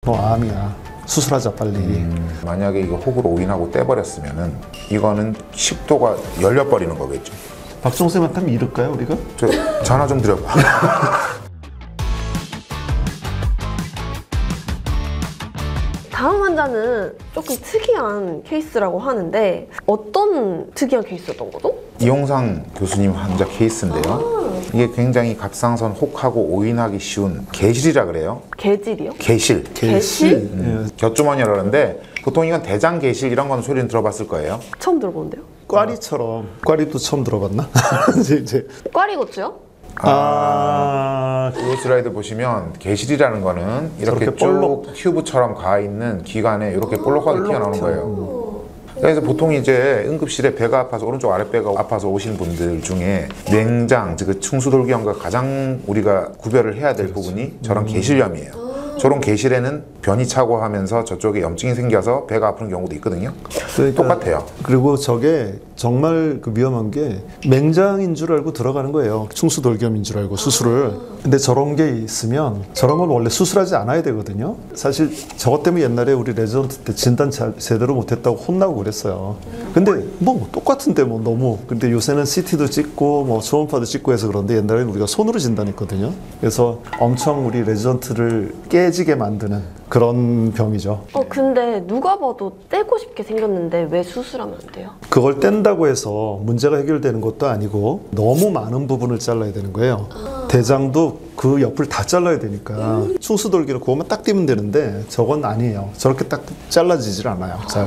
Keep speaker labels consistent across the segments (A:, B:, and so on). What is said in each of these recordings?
A: 너 암이야. 수술하자 빨리.
B: 만약에 이거 혹으로 오인하고 떼버렸으면은 이거는 식도가 열려버리는 거겠죠.
A: 박종쌤한테 한번 이럴까요 우리가?
B: 저 전화 좀 드려봐.
C: 다음 환자는 조금 특이한 케이스라고 하는데 어떤 특이한 케이스였던 거죠?
B: 이용상 교수님 환자 케이스인데요. 이게 굉장히 갑상선 혹하고 오인하기 쉬운 개실이라 그래요.
C: 개질이요?
B: 개실.
C: 개실?
B: 곁주머니라고 하는데 보통 이건 대장 개실 이런 건 소리는 들어봤을 거예요.
C: 처음 들어보는데요?
A: 꽈리처럼. 꽈리도 처음 들어봤나? 이제.
C: 꽈리고추요?
B: 이 슬라이드 보시면 개실이라는 거는 이렇게 쭉
A: 볼록.
B: 튜브처럼 가 있는 기관에 이렇게 볼록하게 튀어나오는 거예요. 그래서 보통 이제 응급실에 배가 아파서 오른쪽 아랫배가 아파서 오신 분들 중에 맹장, 즉 충수돌기형과 가장 우리가 구별을 해야 될 부분이 저런 개실염이에요. 저런 개실에는 변이 차고 하면서 저쪽에 염증이 생겨서 배가 아픈 경우도 있거든요.
A: 그러니까,
B: 똑같아요.
A: 그리고 저게 정말 그 위험한 게 맹장인 줄 알고 들어가는 거예요. 충수돌기염인 줄 알고 수술을. 근데 저런 게 있으면 저런 건 원래 수술하지 않아야 되거든요. 사실 저것 때문에 옛날에 우리 레지던트 때 진단 제대로 못했다고 혼나고 그랬어요. 근데 뭐 똑같은데 뭐 너무. 근데 요새는 CT도 찍고 뭐 초음파도 찍고 해서 그런데 옛날에는 우리가 손으로 진단했거든요. 그래서 엄청 우리 레지던트를 깨지게 만드는 그런 병이죠.
C: 근데 누가 봐도 떼고 싶게 생겼는데 왜 수술하면 안 돼요?
A: 그걸 뗀다고 해서 문제가 해결되는 것도 아니고 너무 많은 부분을 잘라야 되는 거예요. 대장도 그 옆을 다 잘라야 되니까 충수돌기로 그것만 딱 띄면 되는데 저건 아니에요. 저렇게 딱 잘라지질 않아요. 잘.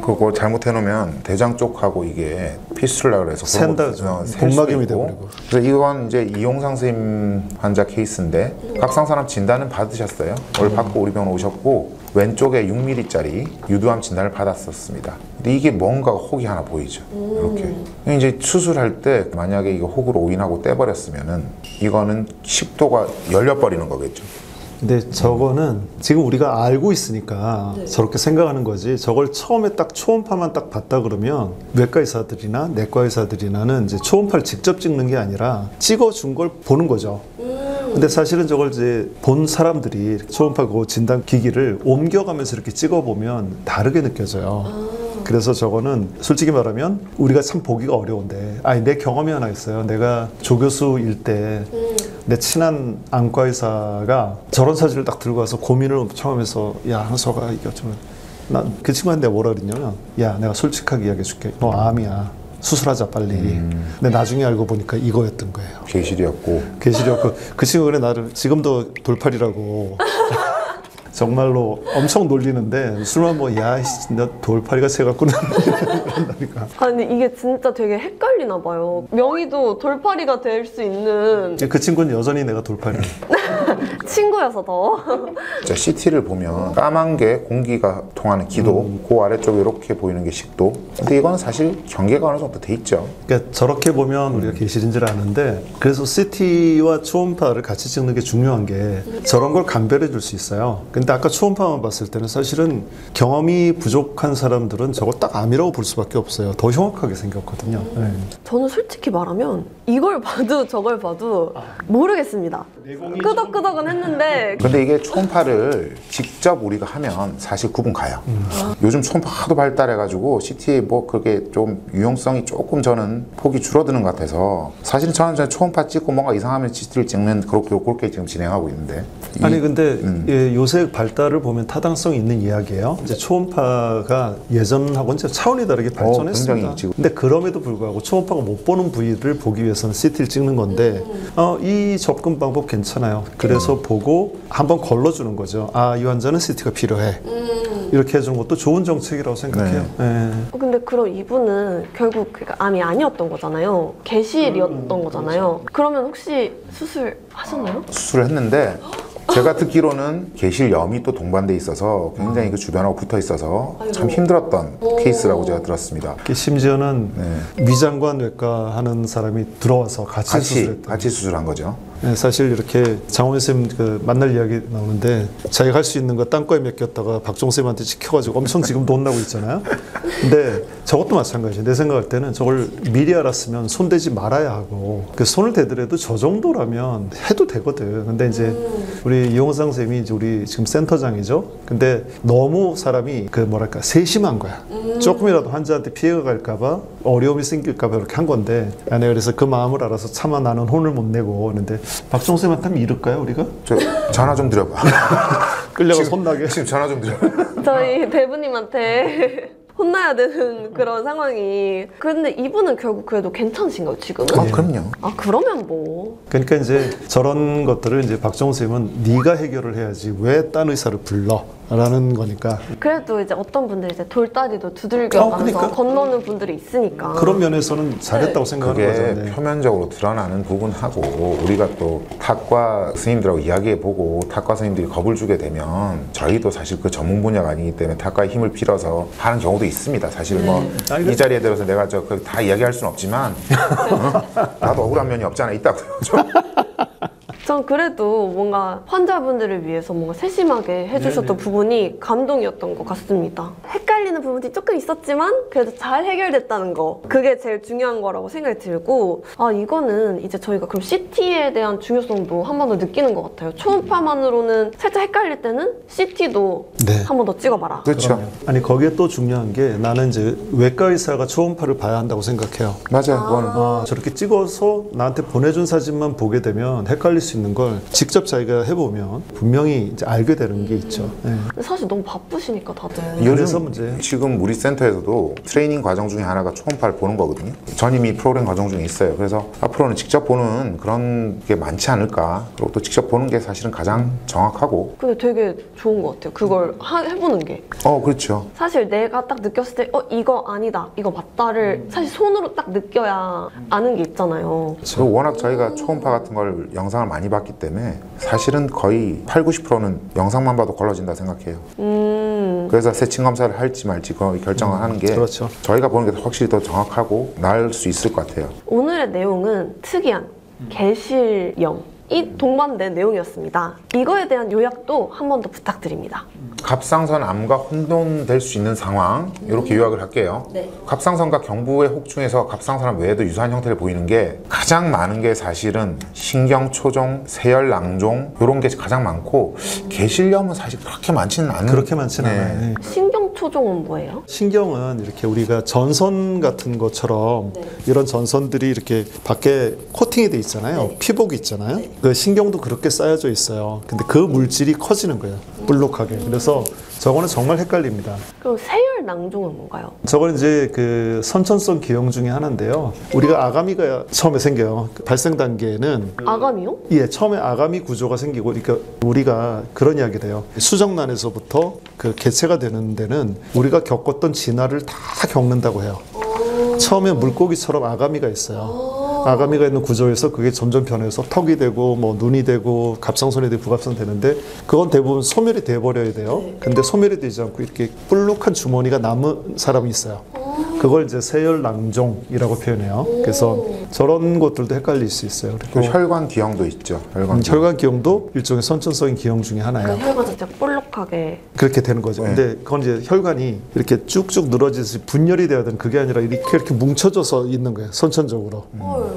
B: 그거 잘못해놓으면 대장 쪽하고 이게 피스툴라고 해서
A: 샌다죠. 복막염이 돼버리고.
B: 그래서 이건 이제 이용상 선생님 환자 케이스인데 각상선암 진단은 받으셨어요. 오늘 받고 우리 병원 오셨고 왼쪽에 6mm짜리 유두암 진단을 받았었습니다. 근데 이게 뭔가 혹이 하나 보이죠. 이렇게 이제 수술할 때 만약에 이거 혹으로 오인하고 떼버렸으면은 이거는 식도가 열려버리는 거겠죠.
A: 근데 저거는 지금 우리가 알고 있으니까 저렇게 생각하는 거지. 저걸 처음에 딱 초음파만 딱 봤다 그러면 외과 의사들이나 내과 의사들이나는 이제 초음파를 직접 찍는 게 아니라 찍어준 걸 보는 거죠. 근데 사실은 저걸 이제 본 사람들이 초음파 그 진단 기기를 옮겨가면서 이렇게 찍어보면 다르게 느껴져요. 그래서 저거는 솔직히 말하면 우리가 참 보기가 어려운데 내 경험이 하나 있어요. 내가 조교수일 때 내 친한 안과 의사가 저런 사진을 딱 들고 와서 고민을 엄청 하면서 야 한서가 이거 좀 난 그 친구한테 내가 뭐라 그랬냐면 야 내가 솔직하게 이야기해 줄게. 너 암이야. 수술하자 빨리. 근데 나중에 알고 보니까 이거였던 거예요.
B: 개실이었고.
A: 그 친구가 그래 나를 지금도 돌팔이라고 정말로 엄청 놀리는데 술만 뭐 야 너 돌팔이가 새갖고는 그런다니까.
C: 아니 이게 진짜 되게 헷갈리나 봐요. 명의도 돌팔이가 될 수 있는
A: 그 친구는 여전히 내가 돌팔이.
C: 친구여서 더.
B: CT를 보면 까만 게 공기가 통하는 기도, 그 아래쪽에 이렇게 보이는 게 식도. 근데 이건 사실 경계가 어느 정도 돼 있죠.
A: 그러니까 저렇게 보면 우리가 개실인 줄 아는데 그래서 CT와 초음파를 같이 찍는 게 중요한 게 저런 걸 감별해 줄 수 있어요. 근데 아까 초음파만 봤을 때는 사실은 경험이 부족한 사람들은 저걸 딱 암이라고 볼 수밖에 없어요. 더 흉악하게 생겼거든요. 네.
C: 저는 솔직히 말하면 이걸 봐도 저걸 봐도 모르겠습니다. 끄덕끄덕은 했는데
B: 근데 이게 초음파를 직접 우리가 하면 사실 구분 가요. 요즘 초음파 하도 발달해가지고 CT에 뭐 그게 좀 유용성이 조금 저는 폭이 줄어드는 것 같아서 사실 저는 초음파 찍고 뭔가 이상하면 CT를 찍는 그렇게 지금 진행하고 있는데
A: 아니 근데 예, 요새 발달을 보면 타당성이 있는 이야기예요. 이제 초음파가 예전하고는 차원이 다르게 발전했습니다. 근데 그럼에도 불구하고 초음파가 못 보는 부위를 보기 위해서는 CT를 찍는 건데 이 접근 방법 괜찮아요. 그래서 보고 한번 걸러주는 거죠. 이 환자는 CT가 필요해. 이렇게 해주는 것도 좋은 정책이라고 생각해요. 네.
C: 근데 그럼 이분은 결국 암이 아니었던 거잖아요. 개실이었던 거잖아요. 그러면 혹시 수술하셨나요?
B: 수술을 했는데 제가 듣기로는 개실염이 또 동반돼 있어서 굉장히 그 주변하고 붙어 있어서 참 힘들었던 케이스라고 제가 들었습니다.
A: 심지어는 위장관 외과 하는 사람이 들어와서 같이 수술했다.
B: 같이 수술한 거죠.
A: 네, 사실 이렇게 장원 쌤 그 만날 이야기 나오는데 자기가 할 수 있는 거 땅거에 맡겼다가 박종 쌤한테 지켜가지고 엄청 지금 돈 나고 있잖아요. 근데 저것도 마찬가지예요. 내 생각할 때는 저걸 미리 알았으면 손대지 말아야 하고 그 손을 대더라도 저 정도라면 해도 되거든. 근데 이제 우리 이용상 쌤이 이제 우리 지금 센터장이죠. 근데 너무 사람이 그 뭐랄까 세심한 거야. 조금이라도 환자한테 피해가 갈까봐 어려움이 생길까봐 이렇게 한 건데 내가 그래서 그 마음을 알아서 차마 나는 혼을 못 내고 그런데 박종 쌤한테 한번 이럴까요 우리가?
B: 저 전화 좀 드려봐.
A: 끌려가
B: 지금-
A: 손나게.
B: 지금 전화 좀 드려.
C: 저희 대부님한테 혼나야 되는 그런 상황이. 근데 이분은 결국 그래도 괜찮으신가요, 지금은?
B: 아, 그럼요.
C: 아, 그러면 뭐.
A: 그러니까 이제 저런 것들을 이제 박종 쌤은 네가 해결을 해야지 왜 딴 의사를 불러? 라는 거니까
C: 그래도 이제 어떤 분들이 이제 돌다리도 두들겨가면서
A: 그러니까.
C: 건너는 분들이 있으니까.
A: 그런 면에서는 잘했다고 생각하는
B: 그게
A: 거죠. 네.
B: 표면적으로 드러나는 부분하고 우리가 또 탁과 스님들하고 이야기해보고 탁과 스님들이 겁을 주게 되면 저희도 사실 그 전문 분야가 아니기 때문에 탁과의 힘을 빌어서 하는 경우도 있습니다. 사실 뭐 이 자리에 들어서 내가 저 다 이야기할 수는 없지만 나도 억울한 면이 없지 않아 있다고요.
C: 전 그래도 뭔가 환자분들을 위해서 뭔가 세심하게 해주셨던 부분이 감동이었던 것 같습니다. 헷갈리는 부분이 조금 있었지만 그래도 잘 해결됐다는 거, 그게 제일 중요한 거라고 생각이 들고, 아 이거는 이제 저희가 그럼 CT에 대한 중요성도 한 번 더 느끼는 것 같아요. 초음파만으로는 살짝 헷갈릴 때는 CT도
A: 네.
C: 한 번 더 찍어봐라.
B: 그렇죠.
A: 아니 거기에 또 중요한 게 나는 이제 외과 의사가 초음파를 봐야 한다고 생각해요.
B: 맞아요. 그거는.
A: 저렇게 찍어서 나한테 보내준 사진만 보게 되면 헷갈릴 수 있는 걸 직접 자기가 해보면 분명히 이제 알게 되는 게 있죠. 네.
C: 근데 사실 너무 바쁘시니까 다들.
A: 그래서 문제.
B: 지금 우리 센터에서도 트레이닝 과정 중에 하나가 초음파를 보는 거거든요. 전임이 프로그램 과정 중에 있어요. 그래서 앞으로는 직접 보는 그런 게 많지 않을까. 그리고 또 직접 보는 게 사실은 가장 정확하고.
C: 근데 되게 좋은 것 같아요. 그걸 해보는 게.
B: 그렇죠.
C: 사실 내가 딱 느꼈을 때 이거 아니다, 이거 맞다를 사실 손으로 딱 느껴야 아는 게 있잖아요.
B: 그리고 워낙 저희가 초음파 같은 걸 영상을 많이 봤기 때문에 사실은 거의 8, 90%는 영상만 봐도 걸러진다 생각해요. 그래서 세친 검사를 할지 말지 거의 결정을 하는 게
A: 그렇죠.
B: 저희가 보는 게 확실히 더 정확하고 나을 수 있을 것 같아요.
C: 오늘의 내용은 특이한 개실염이 동반된 내용이었습니다. 이거에 대한 요약도 한 번 더 부탁드립니다.
B: 갑상선 암과 혼돈될 수 있는 상황 이렇게 요약을 할게요.
C: 네.
B: 갑상선과 경부의 혹중에서 갑상선암 외에도 유사한 형태를 보이는 게 가장 많은 게 사실은 신경초종, 세열낭종 이런 게 가장 많고 개실염은 사실 그렇게 많지는 않은
A: 그렇게 많지는
B: 네.
A: 않아요. 네.
C: 신경초종은 뭐예요?
A: 신경은 이렇게 우리가 전선 같은 것처럼 이런 전선들이 이렇게 밖에 코팅이 돼 있잖아요. 피복이 있잖아요. 그 신경도 그렇게 쌓여져 있어요. 근데 그 물질이 커지는 거예요. 볼록하게. 그래서 저거는 정말 헷갈립니다.
C: 그럼 세열낭종은 뭔가요?
A: 저건 이제 그 선천성 기형 중에 하나인데요. 우리가 아가미가 처음에 생겨요. 그 발생 단계는
C: 아가미요?
A: 처음에 아가미 구조가 생기고, 그러니까 우리가 그런 이야기를 해요. 수정란에서부터 그 개체가 되는 데는 우리가 겪었던 진화를 다 겪는다고 해요. 처음에 물고기처럼 아가미가 있어요. 아가미가 있는 구조에서 그게 점점 변해서 턱이 되고 뭐 눈이 되고 갑상선이 되고 부갑상 되는데 그건 대부분 소멸이 돼버려야 돼요. 근데 소멸이 되지 않고 이렇게 볼록한 주머니가 남은 사람이 있어요. 그걸 이제 세열낭종이라고 표현해요. 그래서 저런 것들도 헷갈릴 수 있어요.
B: 또
A: 그리고
B: 혈관 기형도 있죠. 혈관 기형.
A: 혈관 기형도 일종의 선천성인 기형 중에 하나예요.
C: 그 혈관 자체가 볼록하게.
A: 그렇게 되는 거죠.
B: 네.
A: 근데 그건 이제 혈관이 이렇게 쭉쭉 늘어지듯이 분열이 돼야 되는 그게 아니라 이렇게 뭉쳐져서 있는 거예요. 선천적으로.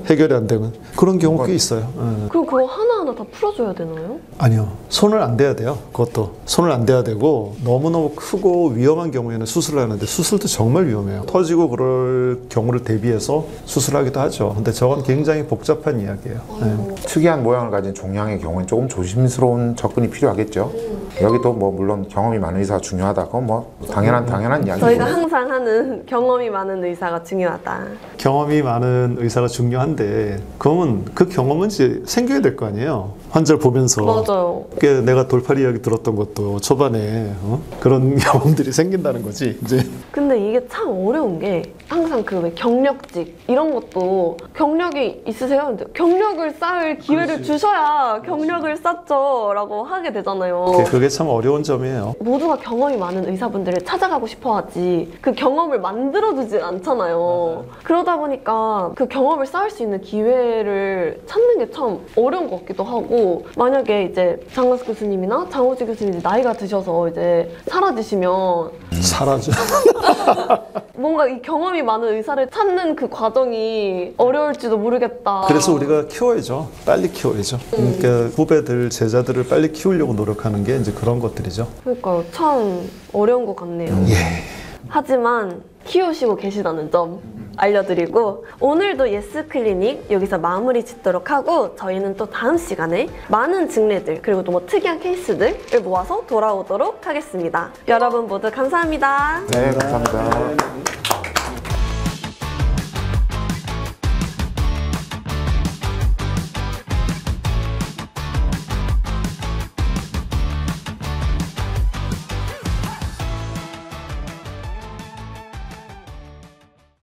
A: 해결이 안 되는 그런 경우 꽤 있어요.
C: 그럼 그거 하나하나 다 풀어줘야 되나요?
A: 아니요. 손을 안 대야 돼요. 그것도. 손을 안 대야 되고 너무너무 크고 위험한 경우에는 수술을 하는데 수술도 정말 위험해요. 터지고 그럴 경우를 대비해서 수술하기도 하죠. 근데 저건 굉장히 복잡한 이야기예요. 네.
B: 특이한 모양을 가진 종양의 경우는 조금 조심스러운 접근이 필요하겠죠. 여기도 뭐 물론 경험이 많은 의사가 중요하다. 그건 뭐 당연한 이야기고.
C: 저희가 항상 하는 경험이 많은 의사가 중요하다.
A: 경험이 많은 의사가 중요한데 그러면 그 경험은 이제 생겨야 될 거 아니에요. 환자를 보면서.
C: 맞아요.
A: 그게 내가 돌팔이 이야기 들었던 것도 초반에 그런 경험들이 생긴다는 거지. 이제
C: 근데 이게 참 어려운 게 항상 그 왜 경력직 이런 것도 경력이 있으세요? 근데 경력을 쌓을 기회를 주셔야 경력을 쌓죠 라고 하게 되잖아요.
A: 그게 참 어려운 점이에요.
C: 모두가 경험이 많은 의사분들을 찾아가고 싶어 하지 그 경험을 만들어주지 않잖아요. 그러다 보니까 그 경험을 쌓을 수 있는 기회를 찾는 게 참 어려운 것 같기도 하고 만약에 이제 장건숙 교수님이나 장호지 교수님이 나이가 드셔서 이제 사라지시면
A: 사라져.
C: 뭔가 이 경험이 많은 의사를 찾는 그 과정이 어려울지도 모르겠다.
A: 그래서 우리가 키워야죠. 빨리 키워야죠. 그러니까 후배들, 제자들을 빨리 키우려고 노력하는 게 이제 그런 것들이죠.
C: 그러니까요. 참 어려운 것 같네요.
A: 예.
C: 하지만 키우시고 계시다는 점 알려드리고 오늘도 예스클리닉 여기서 마무리 짓도록 하고 저희는 또 다음 시간에 많은 증례들 그리고 또 뭐 특이한 케이스들을 모아서 돌아오도록 하겠습니다. 여러분 모두 감사합니다.
B: 네, 감사합니다.